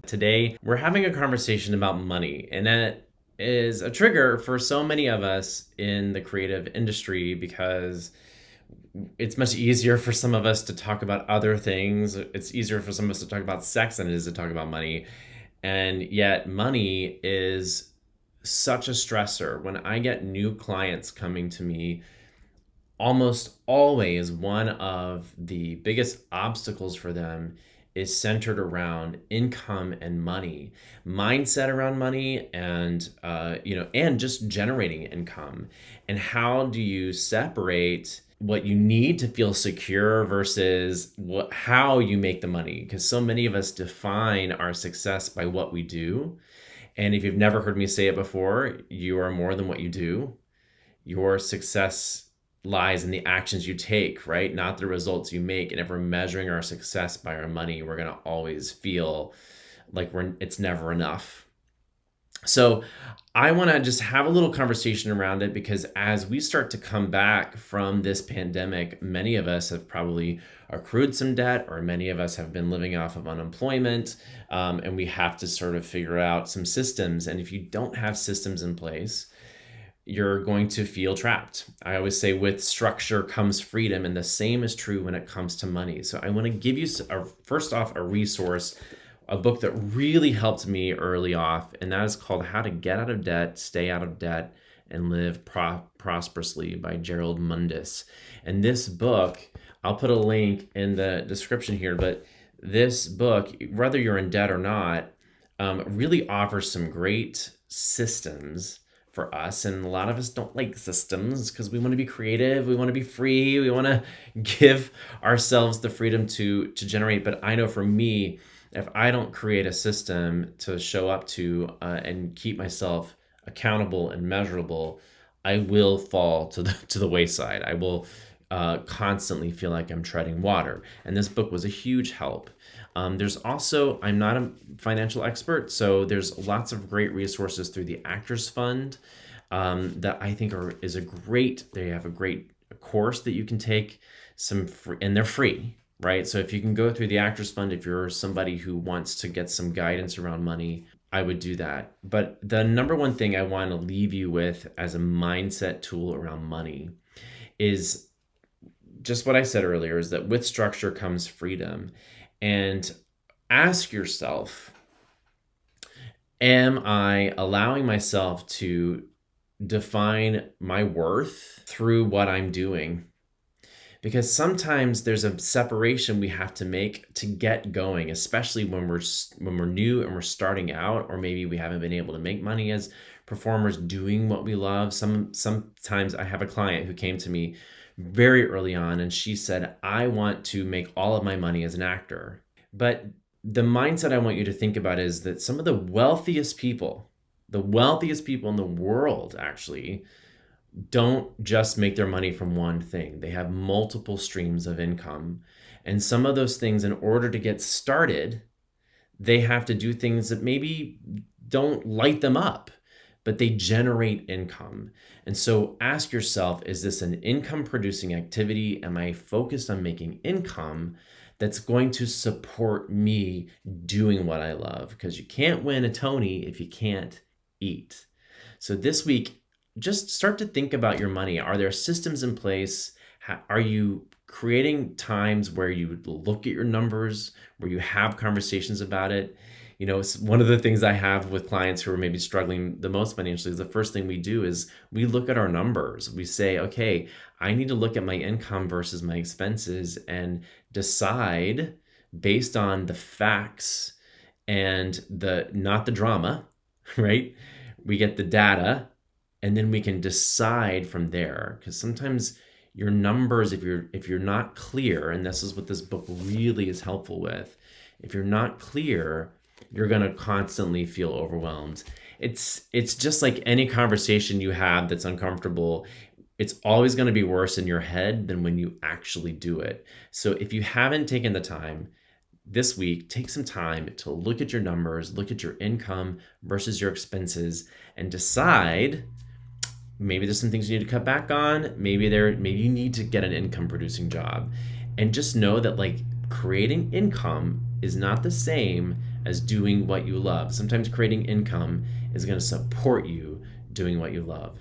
Today, we're having a conversation about money, and that is a trigger for so many of us in the creative industry because it's much easier for some of us to talk about other things. It's easier for some of us to talk about sex than it is to talk about money. And yet, money is such a stressor. When I get new clients coming to me, almost always one of the biggest obstacles for them is centered around income and money, mindset around money, and and just generating income. And how do you separate what you need to feel secure versus how you make the money? Because so many of us define our success by what we do. And if you've never heard me say it before, you are more than what you do. Your success lies in the actions you take, right? Not the results you make. And if we're measuring our success by our money, we're going to always feel like it's never enough. So I want to just have a little conversation around it because as we start to come back from this pandemic, many of us have probably accrued some debt, or many of us have been living off of unemployment, and we have to sort of figure out some systems. And if you don't have systems in place, you're going to feel trapped. I always say with structure comes freedom, and the same is true when it comes to money. So I want to give you, first off, a resource, a book that really helped me early off, and that is called How to Get Out of Debt, Stay Out of Debt, and Live Prosperously by Gerald Mundis. And this book, I'll put a link in the description here, but this book, whether you're in debt or not, really offers some great systems for us. And a lot of us don't like systems because we want to be creative, we want to be free, we want to give ourselves the freedom to generate. But I know for me, if I don't create a system to show up to and keep myself accountable and measurable, I will fall to the wayside. I will constantly feel like I'm treading water. And this book was a huge help. There's also, I'm not a financial expert, so there's lots of great resources through the Actors Fund that I think they have a great course that you can take, and they're free, right? So if you can go through the Actors Fund, if you're somebody who wants to get some guidance around money, I would do that. But the number one thing I want to leave you with as a mindset tool around money is just what I said earlier, is that with structure comes freedom. And ask yourself, am I allowing myself to define my worth through what I'm doing? Because sometimes there's a separation we have to make to get going, especially when we're new and we're starting out, or maybe we haven't been able to make money as performers doing what we love. Sometimes I have a client who came to me very early on, and she said, I want to make all of my money as an actor. But the mindset I want you to think about is that some of the wealthiest people in the world actually don't just make their money from one thing. They have multiple streams of income. And some of those things, in order to get started, they have to do things that maybe don't light them up, but they generate income. And so ask yourself, is this an income producing activity? Am I focused on making income that's going to support me doing what I love? Because you can't win a Tony if you can't eat. So this week, just start to think about your money. Are there systems in place? Are you creating times where you look at your numbers, where you have conversations about it? You know, one of the things I have with clients who are maybe struggling the most financially is the first thing we do is we look at our numbers. We say, okay, I need to look at my income versus my expenses and decide based on the facts and not the drama, right? We get the data, and then we can decide from there. Because sometimes your numbers, if you're not clear, and this is what this book really is helpful with, if you're not clear, you're going to constantly feel overwhelmed. It's just like any conversation you have that's uncomfortable. It's always going to be worse in your head than when you actually do it. So if you haven't taken the time this week, take some time to look at your numbers, look at your income versus your expenses, and decide maybe there's some things you need to cut back on. Maybe you need to get an income producing job. And just know that like creating income is not the same as doing what you love. Sometimes creating income is going to support you doing what you love.